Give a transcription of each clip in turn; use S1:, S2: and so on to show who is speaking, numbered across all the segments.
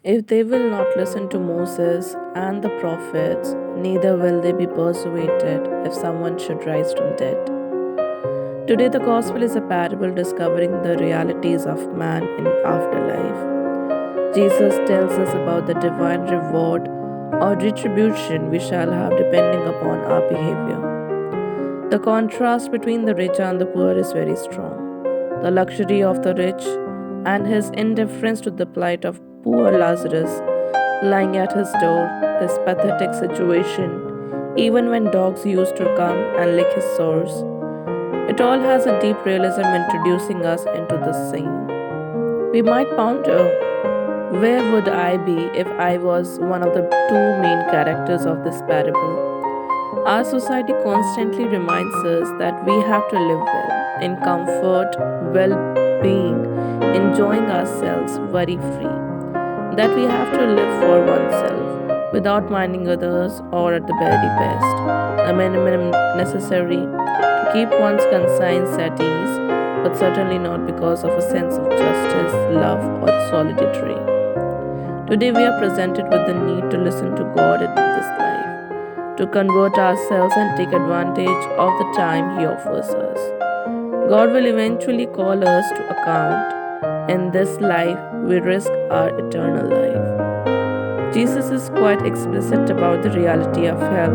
S1: If they will not listen to Moses and the prophets, neither will they be persuaded if someone should rise from dead. Today, the gospel is a parable discovering the realities of man in afterlife. Jesus tells us about the divine reward or retribution we shall have depending upon our behavior. The contrast between the rich and the poor is very strong. The luxury of the rich and his indifference to the plight of poor Lazarus lying at his door, his pathetic situation, even when dogs used to come and lick his sores. It all has a deep realism introducing us into the scene. We might ponder, where would I be if I was one of the two main characters of this parable? Our society constantly reminds us that we have to live well, in comfort, well being, enjoying ourselves worry free, that we have to live for oneself without minding others or at the very best, the minimum necessary to keep one's conscience at ease, but certainly not because of a sense of justice, love, or solidarity. Today we are presented with the need to listen to God in this life, to convert ourselves and take advantage of the time He offers us. God will eventually call us to account. In this life, we risk our eternal life. Jesus is quite explicit about the reality of hell,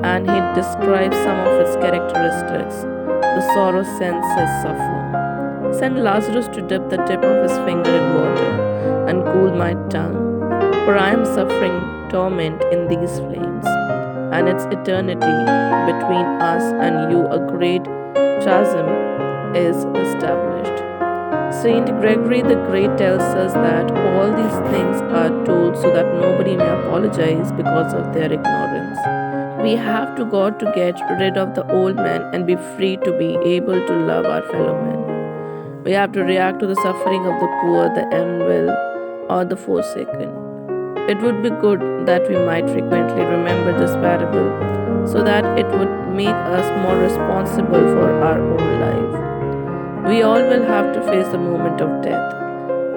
S1: and He describes some of its characteristics, the sorrow senses suffer. Send Lazarus to dip the tip of his finger in water and cool my tongue, for I am suffering torment in these flames, and its eternity between us and you a great chasm is established. Saint Gregory the Great tells us that all these things are told so that nobody may apologize because of their ignorance. We have to God to get rid of the old man and be free to be able to love our fellow men. We have to react to the suffering of the poor, the unwell, or the forsaken. It would be good that we might frequently remember this parable so that it would make us more responsible for our own life. We all will have to face the moment of death,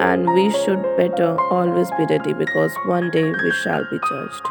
S1: and we should better always be ready because one day we shall be judged.